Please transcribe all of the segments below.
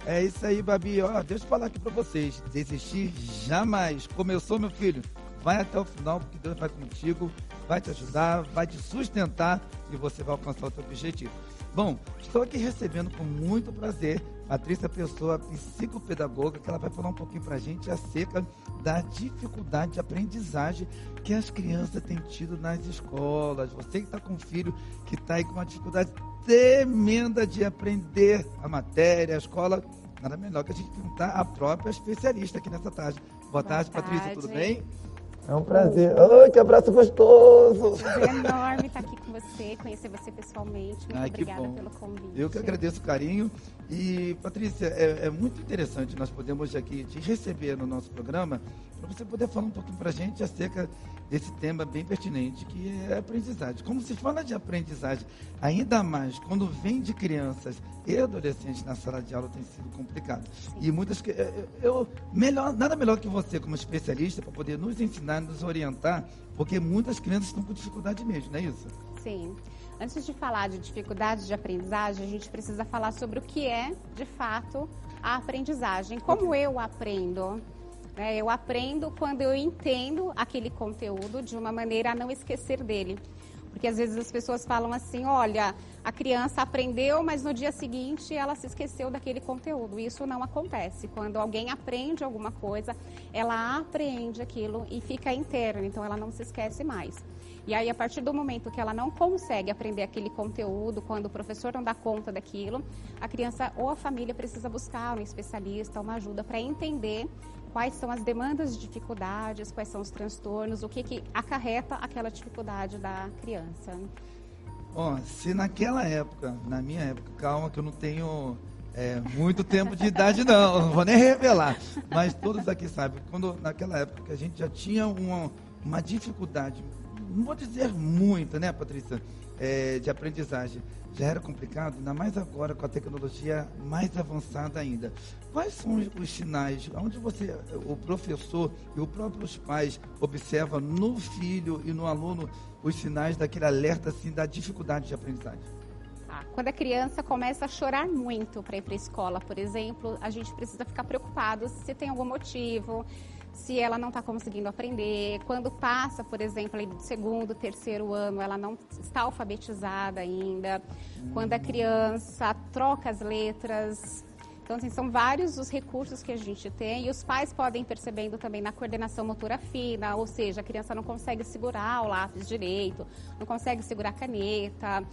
É isso aí, Babi. Ó, deixa eu falar aqui pra vocês. Desistir jamais. Começou, meu filho? Vai até o final, porque Deus vai contigo, vai te ajudar, vai te sustentar e você vai alcançar o seu objetivo. Bom, estou aqui recebendo com muito prazer Patrícia Pessoa, psicopedagoga, que ela vai falar um pouquinho pra gente acerca da dificuldade de aprendizagem que as crianças têm tido nas escolas. Você que está com um filho que está aí com uma dificuldade tremenda de aprender a matéria, a escola, nada melhor que a gente perguntar a própria especialista aqui nessa tarde. Boa tarde, Patrícia, tudo bem? É um prazer. Ai, que abraço gostoso! Prazer enorme estar aqui com você, conhecer você pessoalmente. Muito obrigada pelo convite. Eu que agradeço o carinho. E, Patrícia, é muito interessante nós podemos aqui te receber no nosso programa para você poder falar um pouquinho para a gente acerca desse tema bem pertinente, que é a aprendizagem. Como se fala de aprendizagem, ainda mais quando vem de crianças e adolescentes na sala de aula, tem sido complicado. Sim. E muitas... nada melhor que você, como especialista, para poder nos ensinar, nos orientar, porque muitas crianças estão com dificuldade mesmo, não é isso? Sim. Antes de falar de dificuldades de aprendizagem, a gente precisa falar sobre o que é, de fato, a aprendizagem. Como eu aprendo? Eu aprendo quando eu entendo aquele conteúdo de uma maneira a não esquecer dele. Porque às vezes as pessoas falam assim, olha, a criança aprendeu, mas no dia seguinte ela se esqueceu daquele conteúdo. Isso não acontece. Quando alguém aprende alguma coisa, ela apreende aquilo e fica interno, então ela não se esquece mais. E aí, a partir do momento que ela não consegue aprender aquele conteúdo, quando o professor não dá conta daquilo, a criança ou a família precisa buscar um especialista, uma ajuda para entender quais são as demandas de dificuldades, quais são os transtornos, o que acarreta aquela dificuldade da criança. Bom, se naquela época, na minha época, calma que eu não tenho muito tempo de idade não vou nem revelar, mas todos aqui sabem, quando naquela época que a gente já tinha uma dificuldade, não vou dizer muita, né, Patrícia, de aprendizagem, já era complicado, ainda mais agora com a tecnologia mais avançada ainda. Quais são os sinais, onde o professor e os próprios pais observam no filho e no aluno os sinais daquele alerta assim, da dificuldade de aprendizagem? Quando a criança começa a chorar muito para ir para a escola, por exemplo, a gente precisa ficar preocupado se tem algum motivo, se ela não está conseguindo aprender. Quando passa, por exemplo, do segundo, terceiro ano, ela não está alfabetizada ainda. Quando a criança troca as letras. Então, assim, são vários os recursos que a gente tem e os pais podem ir percebendo também na coordenação motora fina, ou seja, a criança não consegue segurar o lápis direito, não consegue segurar a caneta,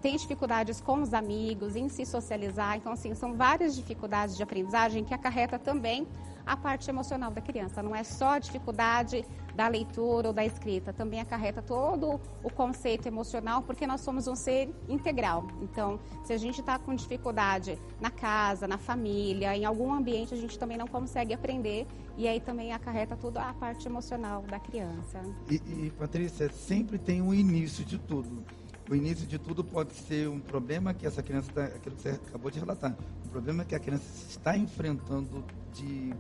tem dificuldades com os amigos, em se socializar. Então, assim, são várias dificuldades de aprendizagem que acarreta também a parte emocional da criança. Não é só a dificuldade da leitura ou da escrita, também acarreta todo o conceito emocional, porque nós somos um ser integral. Então, se a gente está com dificuldade na casa, na família, em algum ambiente, a gente também não consegue aprender e aí também acarreta toda a parte emocional da criança. E Patrícia, sempre tem um início de tudo. O início de tudo pode ser um problema que essa criança está, aquilo que você acabou de relatar, um problema que a criança está enfrentando de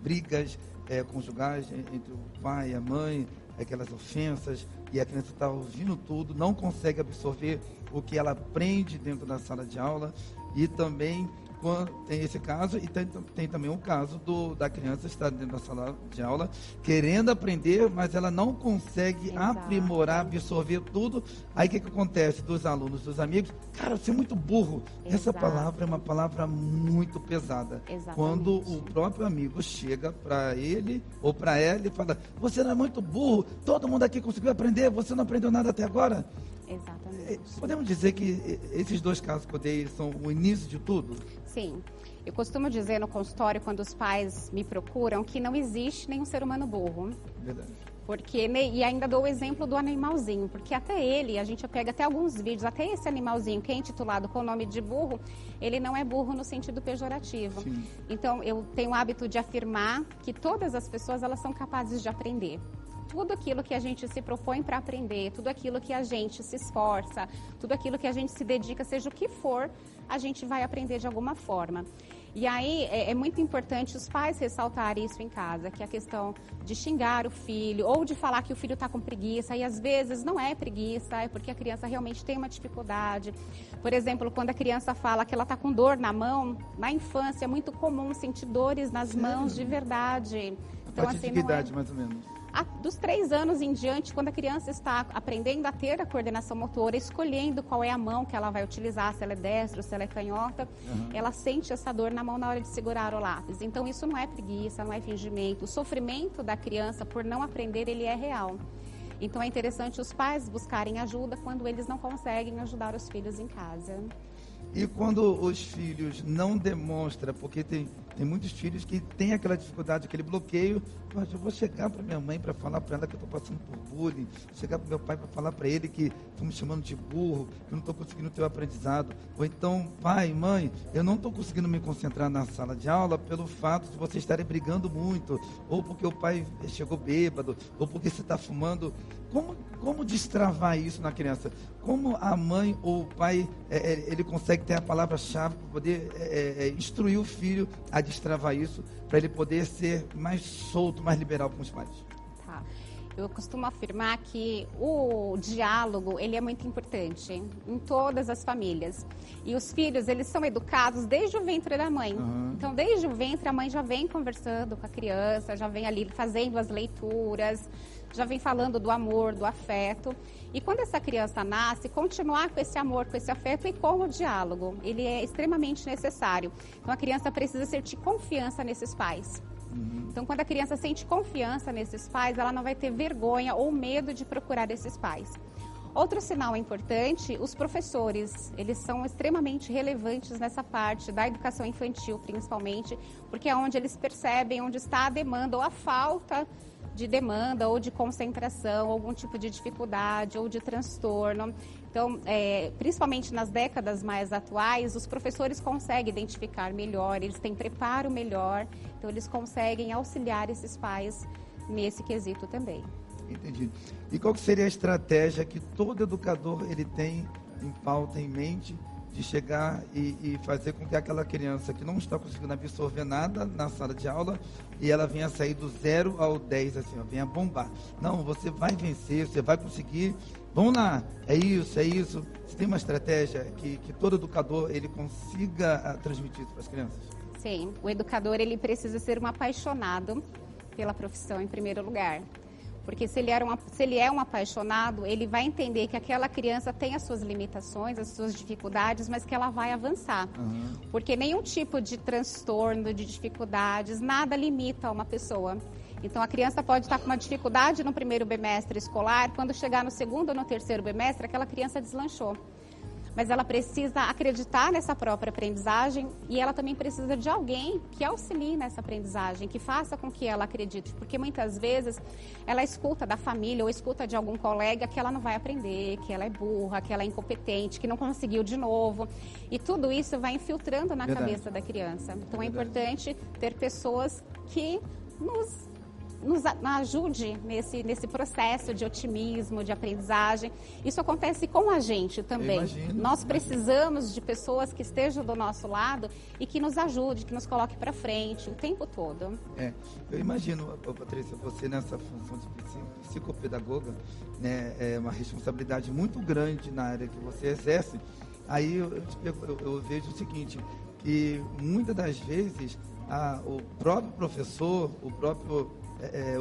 brigas conjugais entre o pai e a mãe, aquelas ofensas, e a criança está ouvindo tudo, não consegue absorver o que ela aprende dentro da sala de aula, e também quando tem esse caso, e tem também o caso da criança estar dentro da sala de aula, querendo aprender, mas ela não consegue aprimorar, absorver tudo. Aí o que acontece dos alunos, dos amigos? Cara, você é muito burro. Essa palavra é uma palavra muito pesada. Exatamente. Quando o próprio amigo chega para ele ou para ela e fala, você não é muito burro, todo mundo aqui conseguiu aprender, você não aprendeu nada até agora? Exatamente. Podemos dizer que esses dois casos que eu dei são o início de tudo? Sim. Eu costumo dizer no consultório, quando os pais me procuram, que não existe nenhum ser humano burro. Verdade. Porque, e ainda dou o exemplo do animalzinho, porque até ele, a gente pega até alguns vídeos, até esse animalzinho que é intitulado com o nome de burro, ele não é burro no sentido pejorativo. Sim. Então, eu tenho o hábito de afirmar que todas as pessoas, elas são capazes de aprender. Tudo aquilo que a gente se propõe para aprender, tudo aquilo que a gente se esforça, tudo aquilo que a gente se dedica, seja o que for, a gente vai aprender de alguma forma. E aí é muito importante os pais ressaltarem isso em casa, que é a questão de xingar o filho ou de falar que o filho está com preguiça, e às vezes não é preguiça, é porque a criança realmente tem uma dificuldade. Por exemplo, quando a criança fala que ela está com dor na mão, na infância é muito comum sentir dores nas mãos de verdade. Então, a partir de que idade, mais ou menos? Dos 3 anos em diante, quando a criança está aprendendo a ter a coordenação motora, escolhendo qual é a mão que ela vai utilizar, se ela é destra ou se ela é canhota, ela sente essa dor na mão na hora de segurar o lápis. Então, isso não é preguiça, não é fingimento. O sofrimento da criança por não aprender, ele é real. Então, é interessante os pais buscarem ajuda quando eles não conseguem ajudar os filhos em casa. E quando os filhos não demonstram, porque tem muitos filhos que têm aquela dificuldade, aquele bloqueio, mas eu vou chegar para minha mãe para falar para ela que eu estou passando por bullying, chegar para meu pai para falar para ele que estão me chamando de burro, que eu não estou conseguindo ter o aprendizado, ou então, pai, mãe, eu não estou conseguindo me concentrar na sala de aula pelo fato de vocês estarem brigando muito, ou porque o pai chegou bêbado, ou porque você está fumando. Como destravar isso na criança? Como a mãe ou o pai, ele consegue ter a palavra-chave para poder instruir o filho a destravar isso, para ele poder ser mais solto, mais liberal com os pais? Tá. Eu costumo afirmar que o diálogo, ele é muito importante em todas as famílias. E os filhos, eles são educados desde o ventre da mãe. Então, desde o ventre, a mãe já vem conversando com a criança, já vem ali fazendo as leituras, já vem falando do amor, do afeto. E quando essa criança nasce, continuar com esse amor, com esse afeto e com o diálogo, ele é extremamente necessário. Então, a criança precisa sentir confiança nesses pais. Então, quando a criança sente confiança nesses pais, ela não vai ter vergonha ou medo de procurar esses pais. Outro sinal importante, os professores, eles são extremamente relevantes nessa parte da educação infantil, principalmente, porque é onde eles percebem onde está a demanda ou a falta de demanda ou de concentração, algum tipo de dificuldade ou de transtorno. Então, principalmente nas décadas mais atuais, os professores conseguem identificar melhor, eles têm preparo melhor, então eles conseguem auxiliar esses pais nesse quesito também. Entendi. E qual que seria a estratégia que todo educador ele tem em pauta, em mente, de chegar e fazer com que aquela criança que não está conseguindo absorver nada na sala de aula e ela venha sair do 0 ao 10, assim, ó, venha bombar. Não, você vai vencer, você vai conseguir. Vamos lá, é isso, é isso. Você tem uma estratégia que todo educador ele consiga transmitir isso para as crianças? Sim, o educador ele precisa ser um apaixonado pela profissão em primeiro lugar. Porque se ele é um apaixonado, ele vai entender que aquela criança tem as suas limitações, as suas dificuldades, mas que ela vai avançar. Porque nenhum tipo de transtorno, de dificuldades, nada limita uma pessoa. Então, a criança pode estar com uma dificuldade no primeiro bimestre escolar, quando chegar no segundo ou no terceiro bimestre, aquela criança deslanchou. Mas ela precisa acreditar nessa própria aprendizagem e ela também precisa de alguém que auxilie nessa aprendizagem, que faça com que ela acredite. Porque muitas vezes ela escuta da família ou escuta de algum colega que ela não vai aprender, que ela é burra, que ela é incompetente, que não conseguiu de novo. E tudo isso vai infiltrando na cabeça da criança. Então é importante ter pessoas que nos ajude nesse processo de otimismo, de aprendizagem. Isso acontece com a gente também. Nós precisamos de pessoas que estejam do nosso lado e que nos ajude, que nos coloque para frente o tempo todo. Eu imagino, Patrícia, você nessa função de psicopedagoga, né, é uma responsabilidade muito grande na área que você exerce. Aí eu vejo o seguinte, que muitas das vezes o próprio professor,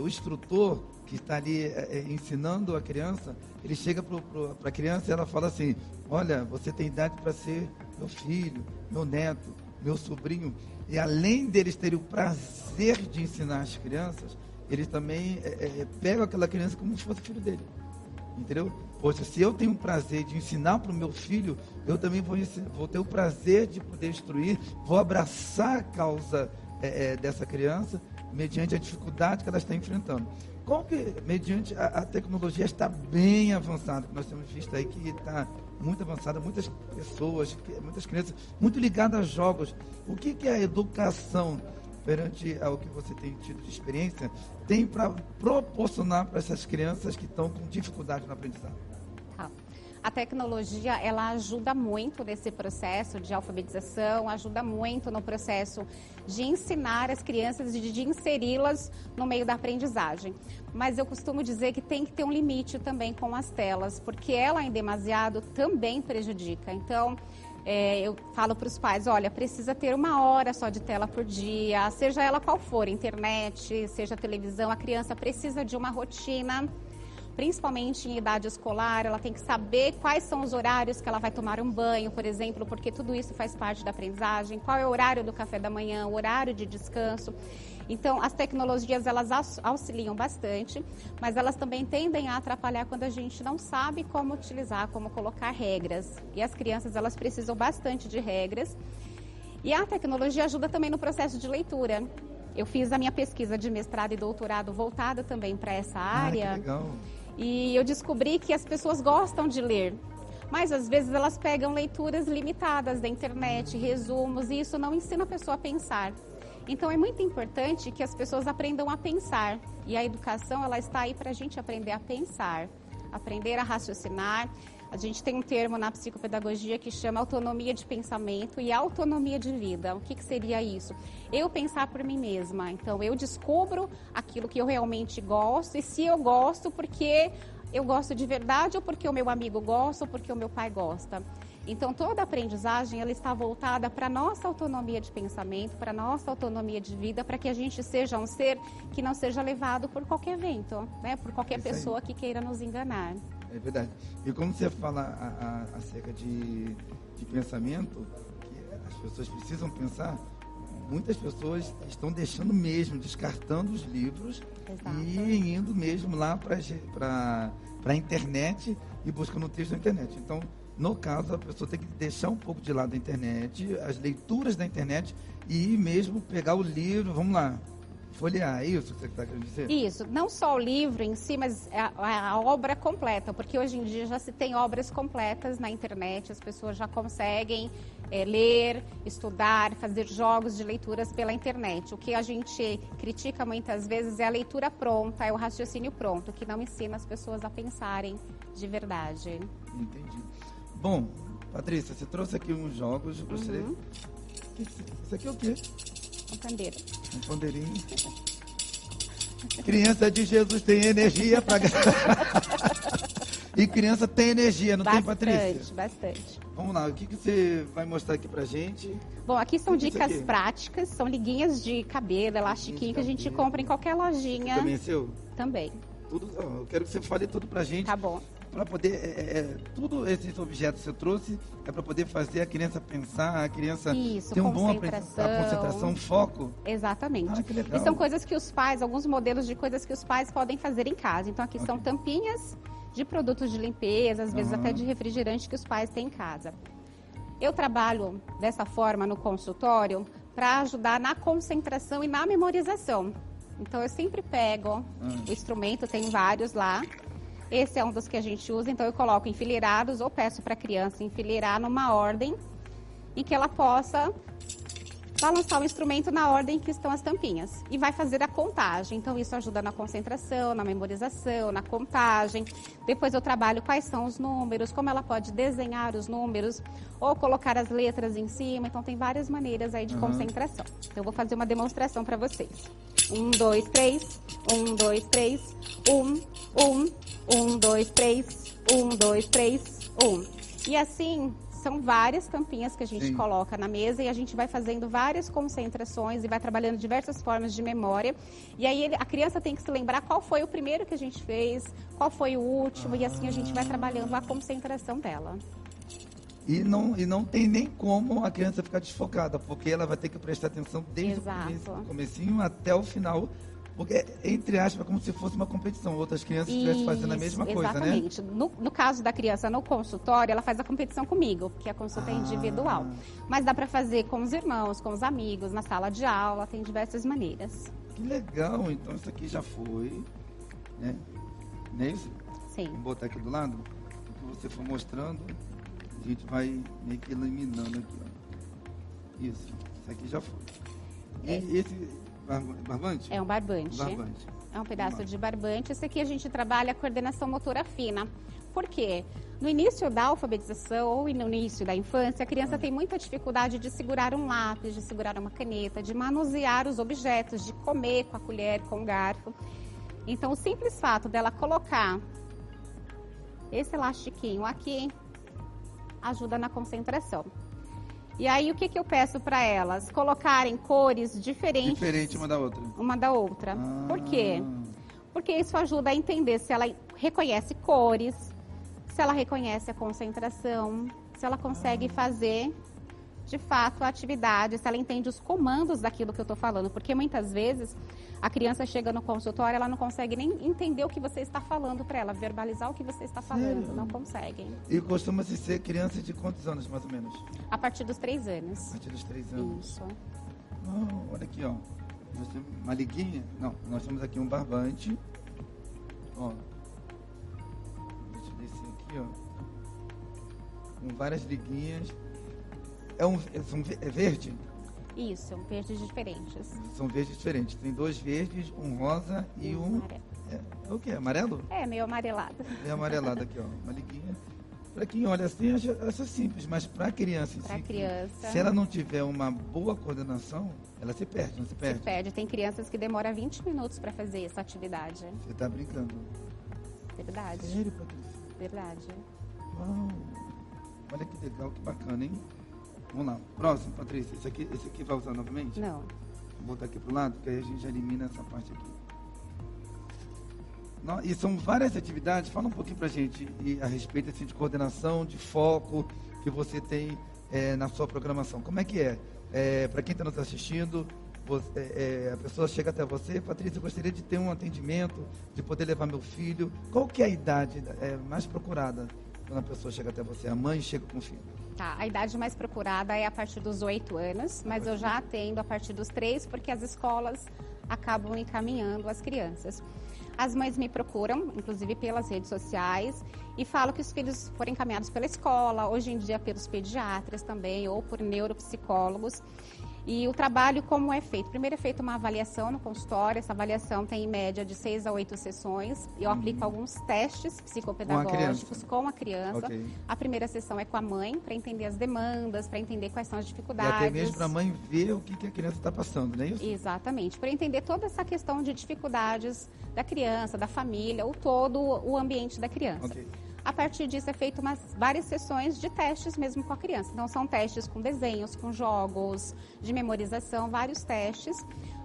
o instrutor que está ali ensinando a criança, ele chega para a criança e ela fala assim: olha, você tem idade para ser meu filho, meu neto, meu sobrinho. E além deles terem o prazer de ensinar as crianças, eles também pegam aquela criança como se fosse filho dele. Entendeu? Poxa, se eu tenho o prazer de ensinar para o meu filho, eu também vou ter o prazer de poder instruir, vou abraçar a causa dessa criança, mediante a dificuldade que ela está enfrentando. Como que, mediante a tecnologia está bem avançada, que nós temos visto aí que está muito avançada, muitas pessoas, muitas crianças, muito ligadas a jogos. O que a educação, perante ao que você tem tido de experiência, tem para proporcionar para essas crianças que estão com dificuldade no aprendizado? A tecnologia, ela ajuda muito nesse processo de alfabetização, ajuda muito no processo de ensinar as crianças e de inseri-las no meio da aprendizagem. Mas eu costumo dizer que tem que ter um limite também com as telas, porque ela em demasiado também prejudica. Então, eu falo para os pais, olha, precisa ter 1 hora só de tela por dia, seja ela qual for, internet, seja televisão, a criança precisa de uma rotina. Principalmente em idade escolar, ela tem que saber quais são os horários que ela vai tomar um banho, por exemplo, porque tudo isso faz parte da aprendizagem, qual é o horário do café da manhã, o horário de descanso. Então, as tecnologias, elas auxiliam bastante, mas elas também tendem a atrapalhar quando a gente não sabe como utilizar, como colocar regras. E as crianças, elas precisam bastante de regras. E a tecnologia ajuda também no processo de leitura. Eu fiz a minha pesquisa de mestrado e doutorado voltada também para essa área. Que legal. E eu descobri que as pessoas gostam de ler, mas às vezes elas pegam leituras limitadas da internet, resumos, e isso não ensina a pessoa a pensar. Então é muito importante que as pessoas aprendam a pensar. E a educação, ela está aí para a gente aprender a pensar, aprender a raciocinar. A gente tem um termo na psicopedagogia que chama autonomia de pensamento e autonomia de vida. O que seria isso? Eu pensar por mim mesma. Então, eu descubro aquilo que eu realmente gosto, e se eu gosto, porque eu gosto de verdade, ou porque o meu amigo gosta, ou porque o meu pai gosta. Então, toda a aprendizagem, ela está voltada para a nossa autonomia de pensamento, para a nossa autonomia de vida, para que a gente seja um ser que não seja levado por qualquer vento, né? Por qualquer pessoa que queira nos enganar. É verdade. E como você fala acerca de pensamento, que as pessoas precisam pensar, muitas pessoas estão deixando mesmo, descartando os livros. Exato. E indo mesmo lá para a internet e buscando texto na internet. Então, no caso, a pessoa tem que deixar um pouco de lado a internet, as leituras da internet, e ir mesmo pegar o livro, vamos lá, folhear. É isso que você está querendo dizer? Isso, não só o livro em si, mas a obra completa, porque hoje em dia já se tem obras completas na internet, as pessoas já conseguem ler, estudar, fazer jogos de leituras pela internet. O que a gente critica muitas vezes é a leitura pronta, é o raciocínio pronto, que não ensina as pessoas a pensarem de verdade. Entendi. Bom, Patrícia, você trouxe aqui uns jogos, gostaria... Isso aqui é o quê? Um pandeiro. Um pandeirinho. Criança de Jesus tem energia para... E criança tem energia, não tem, Patrícia? Bastante. Vamos lá, o que você vai mostrar aqui pra gente? Bom, aqui são dicas práticas, são liguinhas de cabelo, elastiquinho, que a gente compra em qualquer lojinha. Também é seu? Também. Tudo, eu quero que você fale tudo pra gente. Tá bom. Para poder, tudo esses objetos que você trouxe é para poder fazer a criança pensar, a criança ter um bom concentração, foco. Exatamente. Ah, que legal. E são coisas que os pais, alguns modelos de coisas que os pais podem fazer em casa. Então aqui são tampinhas de produtos de limpeza, às vezes até de refrigerante que os pais têm em casa. Eu trabalho dessa forma no consultório para ajudar na concentração e na memorização. Então eu sempre pego o instrumento, tem vários lá. Esse é um dos que a gente usa, então eu coloco enfileirados ou peço para a criança enfileirar numa ordem em que ela possa balançar o instrumento na ordem que estão as tampinhas. E vai fazer a contagem, então isso ajuda na concentração, na memorização, na contagem. Depois eu trabalho quais são os números, como ela pode desenhar os números ou colocar as letras em cima. Então tem várias maneiras aí de concentração. Então eu vou fazer uma demonstração para vocês. 1, 2, 3, 1, 2, 3, 1, 1, 1, 2, 3, 1, 2, 3, 1. E assim, são várias tampinhas que a gente coloca na mesa e a gente vai fazendo várias concentrações e vai trabalhando diversas formas de memória. E aí a criança tem que se lembrar qual foi o primeiro que a gente fez, qual foi o último, e assim a gente vai trabalhando a concentração dela. E não tem nem como a criança ficar desfocada, porque ela vai ter que prestar atenção desde o comecinho até o final, porque, entre aspas, como se fosse uma competição. Outras crianças estivessem fazendo a mesma coisa, né? Exatamente. No caso da criança no consultório, ela faz a competição comigo, porque a consulta é individual. Mas dá para fazer com os irmãos, com os amigos, na sala de aula, tem diversas maneiras. Que legal! Então isso aqui já foi, né? Não é isso? Sim. Vou botar aqui do lado. O que você for mostrando, a gente vai meio que eliminando aqui, ó. Isso aqui já foi. E esse barbante? É um barbante. Barbante. É um pedaço de barbante. Esse aqui a gente trabalha a coordenação motora fina. Por quê? No início da alfabetização ou no início da infância, a criança tem muita dificuldade de segurar um lápis, de segurar uma caneta, de manusear os objetos, de comer com a colher, com o garfo. Então, o simples fato dela colocar esse elastiquinho aqui ajuda na concentração. E aí, o que eu peço para elas? Colocarem cores diferentes. Diferente uma da outra. Uma da outra. Por quê? Porque isso ajuda a entender se ela reconhece cores, se ela reconhece a concentração, se ela consegue fazer, de fato, a atividade, se ela entende os comandos daquilo que eu estou falando. Porque muitas vezes a criança chega no consultório, ela não consegue nem entender o que você está falando para ela, verbalizar o que você está falando, Sério? não conseguem. E costuma-se ser criança de quantos anos, mais ou menos? A partir dos 3 anos. A partir dos 3 anos. Isso. Olha aqui, ó. Nós temos uma liguinha. Não, nós temos aqui um barbante. Ó. Deixa eu descer aqui, ó. Com várias liguinhas. É verde? Isso, verdes diferentes. São verdes diferentes. Tem 2 verdes, um rosa e um... Amarelo. É o quê? Amarelo? É, meio amarelado. É amarelado aqui, ó. Uma liguinha. Para quem olha assim, acha simples, mas para a criança em Para si, criança. se ela não tiver uma boa coordenação, ela se perde, não se perde? Se perde. Tem crianças que demoram 20 minutos para fazer essa atividade. Você está brincando. Verdade. Sério, Patrícia? Verdade. Uau. Olha que legal, que bacana, hein? Vamos lá. Próximo, Patrícia. Esse aqui vai usar novamente? Não. Vou botar aqui pro lado, que aí a gente já elimina essa parte aqui. E são várias atividades. Fala um pouquinho pra gente a respeito assim, de coordenação, de foco que você tem na sua programação. Como é que é? Para quem está nos assistindo, a pessoa chega até você, Patrícia, eu gostaria de ter um atendimento, de poder levar meu filho. Qual que é a idade mais procurada quando a pessoa chega até você? A mãe chega com o filho. Tá, a idade mais procurada é a partir dos 8 anos, mas eu já atendo a partir dos 3, porque as escolas acabam encaminhando as crianças. As mães me procuram, inclusive pelas redes sociais, e falam que os filhos foram encaminhados pela escola, hoje em dia pelos pediatras também, ou por neuropsicólogos. E o trabalho, como é feito? Primeiro é feita uma avaliação no consultório, essa avaliação tem em média de 6 a 8 sessões. Eu aplico alguns testes psicopedagógicos com a criança. Okay. A primeira sessão é com a mãe, para entender as demandas, para entender quais são as dificuldades. E até mesmo para a mãe ver o que a criança está passando, não é isso? Exatamente, para entender toda essa questão de dificuldades da criança, da família, todo o ambiente da criança. Okay. A partir disso é feito várias sessões de testes mesmo com a criança. Então são testes com desenhos, com jogos, de memorização, vários testes.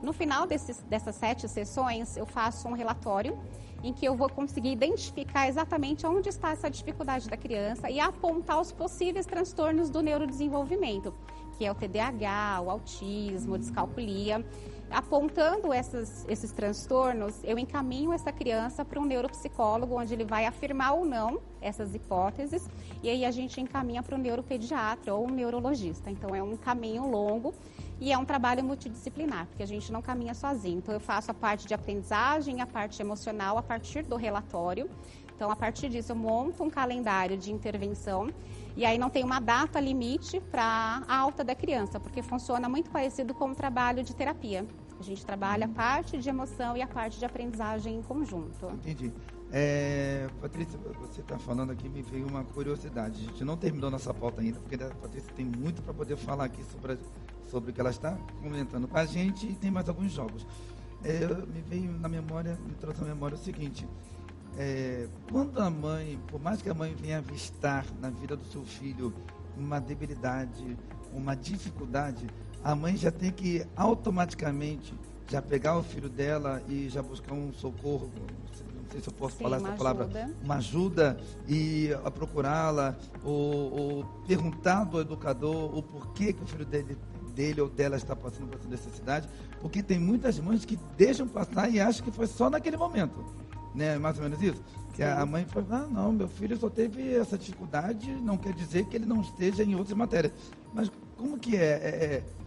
No final dessas 7 sessões eu faço um relatório em que eu vou conseguir identificar exatamente onde está essa dificuldade da criança e apontar os possíveis transtornos do neurodesenvolvimento, que é o TDAH, o autismo, a descalculia. Apontando esses transtornos, eu encaminho essa criança para um neuropsicólogo, onde ele vai afirmar ou não essas hipóteses, e aí a gente encaminha para o neuropediatra ou um neurologista. Então, é um caminho longo e é um trabalho multidisciplinar, porque a gente não caminha sozinho. Então, eu faço a parte de aprendizagem, a parte emocional, a partir do relatório. Então, a partir disso, eu monto um calendário de intervenção. E aí não tem uma data limite para a alta da criança, porque funciona muito parecido com o trabalho de terapia. A gente trabalha a parte de emoção e a parte de aprendizagem em conjunto. Entendi. Patrícia, você está falando aqui, me veio uma curiosidade. A gente não terminou nossa pauta ainda, porque a Patrícia tem muito para poder falar aqui sobre o que ela está comentando com a gente e tem mais alguns jogos. Me veio na memória, me trouxe à memória o seguinte... quando a mãe, por mais que a mãe venha avistar na vida do seu filho uma debilidade, uma dificuldade, a mãe já tem que automaticamente já pegar o filho dela e já buscar um socorro, não sei se eu posso falar essa palavra, uma ajuda e a procurá-la, ou perguntar do educador o porquê que o filho dele ou dela está passando por essa necessidade, porque tem muitas mães que deixam passar e acham que foi só naquele momento. Né, mais ou menos isso? Que a mãe fala, não, meu filho só teve essa dificuldade, não quer dizer que ele não esteja em outras matérias. Mas como que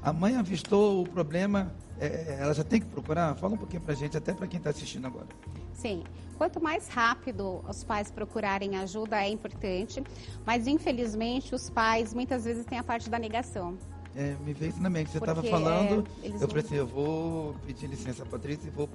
a mãe avistou o problema, ela já tem que procurar? Fala um pouquinho pra gente, até para quem está assistindo agora. Sim, quanto mais rápido os pais procurarem ajuda é importante, mas infelizmente os pais muitas vezes têm a parte da negação. Me veio isso na mente, você estava falando, eu falei assim, eu vou pedir licença, Patrícia, e vou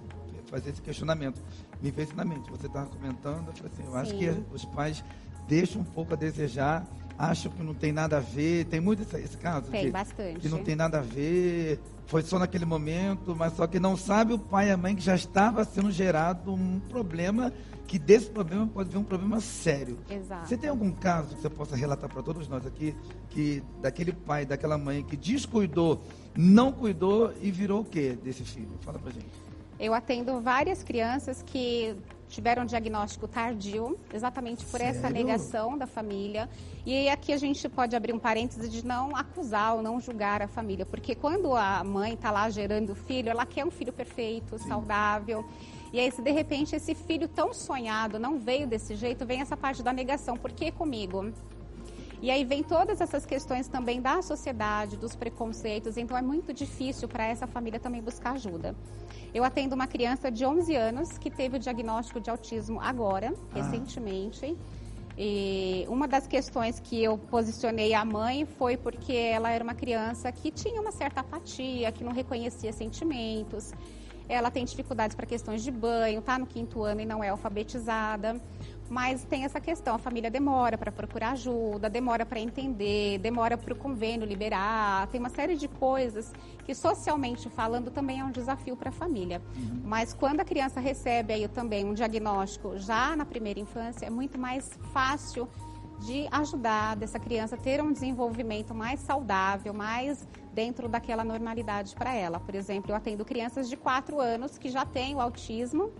fazer esse questionamento. Me veio isso na mente. Você estava comentando, eu falei assim, eu acho Sim. que os pais deixam um pouco a desejar, acham que não tem nada a ver. Tem muito esse caso? Tem bastante. Que não tem nada a ver, foi só naquele momento, mas só que não sabe o pai e a mãe que já estava sendo gerado um problema, que desse problema pode vir um problema sério. Exato. Você tem algum caso que você possa relatar para todos nós aqui, que daquele pai, daquela mãe que descuidou, não cuidou e virou o quê desse filho? Fala pra gente. Eu atendo várias crianças que tiveram diagnóstico tardio, exatamente por essa Sério? negação da família. E aqui a gente pode abrir um parêntese de não acusar ou não julgar a família, porque quando a mãe está lá gerando o filho, ela quer um filho perfeito, saudável. E aí, se de repente esse filho tão sonhado não veio desse jeito, vem essa parte da negação. Por que comigo? E aí vem todas essas questões também da sociedade, dos preconceitos, então é muito difícil para essa família também buscar ajuda. Eu atendo uma criança de 11 anos que teve o diagnóstico de autismo agora, recentemente. E uma das questões que eu posicionei a mãe foi porque ela era uma criança que tinha uma certa apatia, que não reconhecia sentimentos. Ela tem dificuldades para questões de banho, está no 5º ano e não é alfabetizada. Mas tem essa questão, a família demora para procurar ajuda, demora para entender, demora para o convênio liberar, tem uma série de coisas que socialmente falando também é um desafio para a família. Mas quando a criança recebe aí também um diagnóstico já na primeira infância, é muito mais fácil de ajudar dessa criança a ter um desenvolvimento mais saudável, mais dentro daquela normalidade para ela. Por exemplo, eu atendo crianças de 4 anos que já têm o autismo,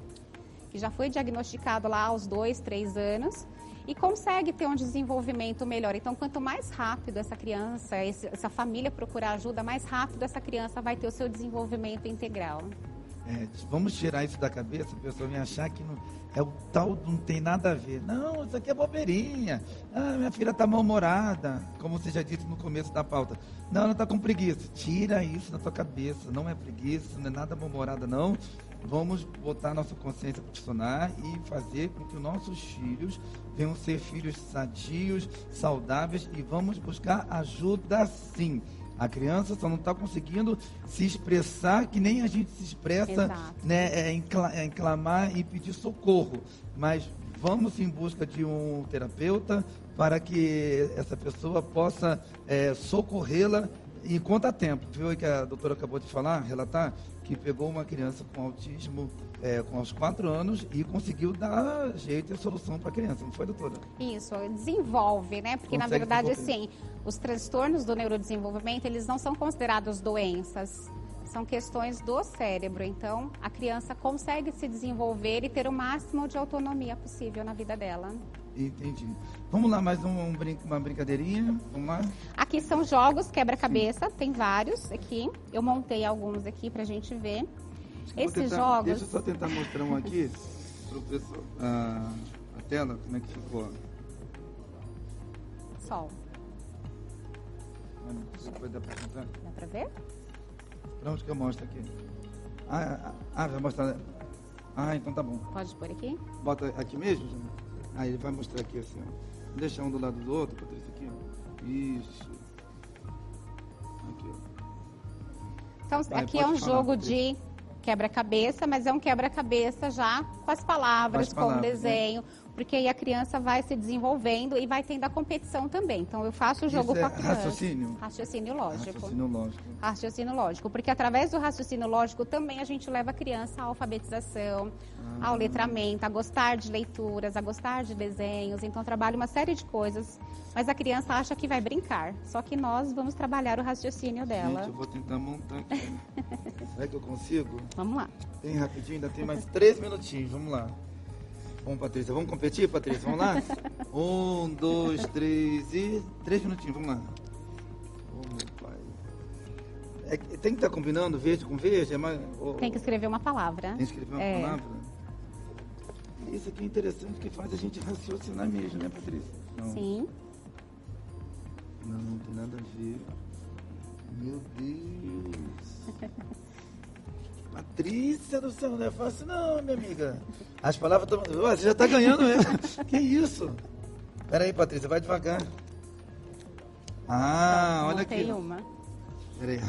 que já foi diagnosticado lá aos 2, 3 anos e consegue ter um desenvolvimento melhor. Então, quanto mais rápido essa criança, essa família procurar ajuda, mais rápido essa criança vai ter o seu desenvolvimento integral. Vamos tirar isso da cabeça, a pessoa vem achar que não, é o tal, não tem nada a ver. Não, isso aqui é bobeirinha. Ah, minha filha está mal-humorada, como você já disse no começo da pauta. Não, ela está com preguiça. Tira isso da tua cabeça, não é preguiça, não é nada mal-humorada, não. Vamos botar nossa consciência para funcionar e fazer com que os nossos filhos venham ser filhos sadios, saudáveis e vamos buscar ajuda sim. A criança só não está conseguindo se expressar que nem a gente se expressa, né, em clamar e pedir socorro. Mas vamos em busca de um terapeuta para que essa pessoa possa socorrê-la enquanto há tempo. Viu que a doutora acabou de falar, relatar, que pegou uma criança com autismo com aos 4 anos e conseguiu dar jeito e solução para a criança, não foi, doutora? Isso, desenvolve, né? Porque, na verdade, assim, os transtornos do neurodesenvolvimento, eles não são considerados doenças, são questões do cérebro. Então, a criança consegue se desenvolver e ter o máximo de autonomia possível na vida dela. Entendi. Vamos lá, mais uma brincadeirinha, vamos lá? Aqui são jogos quebra-cabeça, tem vários aqui. Eu montei alguns aqui pra gente ver. Esses jogos... Deixa eu só tentar mostrar um aqui, professor, a tela, como é que ficou? Sol. Depois dá pra mostrar? Dá pra ver? Pra onde que eu mostro aqui? Vai mostrar... então tá bom. Pode pôr aqui? Bota aqui mesmo, gente? Aí ele vai mostrar aqui assim, ó. Vou deixar um do lado do outro, Patrícia, aqui, ó. Isso. Aqui, ó. Então, aqui é um jogo de quebra-cabeça, mas é um quebra-cabeça já com as palavras, com o desenho, porque aí a criança vai se desenvolvendo e vai tendo a competição também. Então, eu faço o jogo com a criança. Raciocínio? Raciocínio lógico. Raciocínio lógico. Raciocínio lógico, porque através do raciocínio lógico também a gente leva a criança à alfabetização, ao letramento, a gostar de leituras, a gostar de desenhos. Então, trabalho uma série de coisas, mas a criança acha que vai brincar. Só que nós vamos trabalhar o raciocínio dela. Gente, eu vou tentar montar aqui. Será que eu consigo? Vamos lá. Tem rapidinho, ainda tem mais 3 minutinhos, vamos lá. Bom, Patrícia, vamos competir, Patrícia? Vamos lá? 1, 2, 3 e... 3 minutinhos, vamos lá. Oh, meu pai. Tem que estar combinando verde com verde? Tem que escrever uma palavra. Tem que escrever uma palavra? Isso aqui é interessante, que faz a gente raciocinar mesmo, né, Patrícia? Não. Sim. Não tem nada a ver. Meu Deus. Patrícia do céu, não é fácil não, minha amiga. As palavras estão... Você já está ganhando mesmo. Que isso? Espera aí, Patrícia, vai devagar. Olha aqui. Tem uma. Espera aí,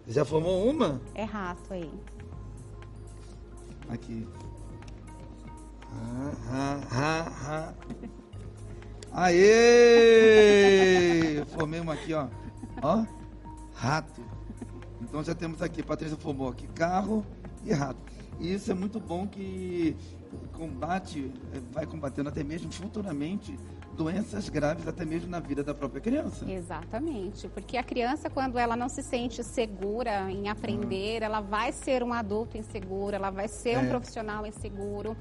Você já formou uma? É rato aí. Aqui. Aê! Formei uma aqui, ó. Ó, rato. Então já temos aqui, Patrícia formou aqui carro e rato. E isso é muito bom que vai combatendo até mesmo futuramente doenças graves, até mesmo na vida da própria criança. Exatamente, porque a criança, quando ela não se sente segura em aprender, ela vai ser um adulto inseguro, ela vai ser um profissional inseguro.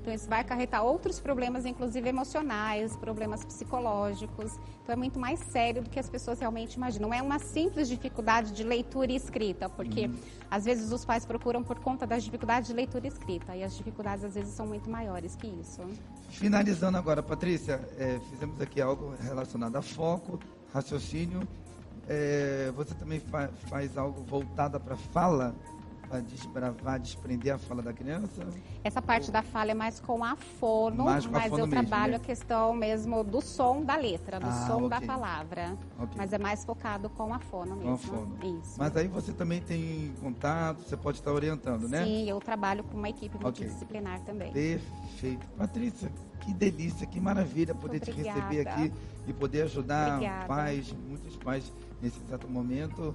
Então, isso vai acarretar outros problemas, inclusive emocionais, problemas psicológicos. Então, é muito mais sério do que as pessoas realmente imaginam. Não é uma simples dificuldade de leitura e escrita, porque às vezes os pais procuram por conta das dificuldades de leitura e escrita, e as dificuldades às vezes são muito maiores que isso. Finalizando agora, Patrícia, fizemos aqui algo relacionado a foco, raciocínio. Você também faz algo voltado para fala? Para desbravar, desprender a fala da criança? Essa parte da fala é mais com a fono, mas eu trabalho a questão mesmo do som da letra, do som da palavra. Mas é mais focado com a fono mesmo. Com a fono. Isso. Mas aí você também tem contato, você pode estar orientando, né? Sim, eu trabalho com uma equipe multidisciplinar também. Perfeito. Patrícia, que delícia, que maravilha poder te receber aqui e poder ajudar pais, muitos pais nesse exato momento,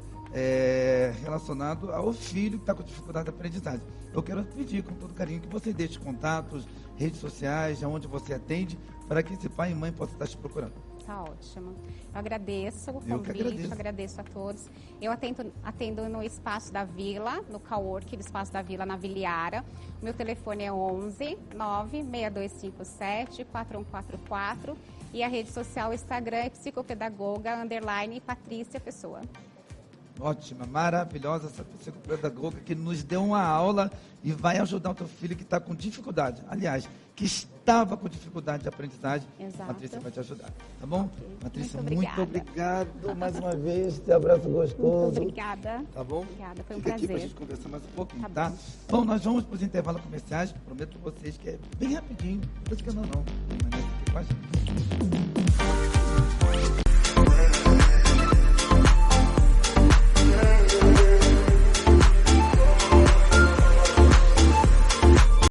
relacionado ao filho que está com dificuldade de aprendizagem. Eu quero pedir com todo carinho que você deixe contatos, redes sociais, onde você atende, para que esse pai e mãe possam estar te procurando. Tá ótimo. Eu agradeço o convite, agradeço a todos. Eu atendo no Espaço da Vila, no Cowork do Espaço da Vila, na Viliara. Meu telefone é 11 96257 4144 e a rede social Instagram é psicopedagoga _Patrícia Pessoa. Ótima, maravilhosa essa psicopedagoga que nos deu uma aula e vai ajudar o teu filho que está com dificuldade. Aliás, que estava com dificuldade de aprendizagem. Exato. Patrícia vai te ajudar, tá bom? Okay. Patrícia, muito obrigado mais uma vez. Esse abraço gostoso. Muito obrigada. Tá bom? Obrigada, foi um Fica prazer. Aqui pra gente conversar mais um pouquinho, Tá bom? Bom, nós vamos para os intervalos comerciais. Prometo para vocês que é bem rapidinho. Não esqueça não. Permanece aqui com a gente.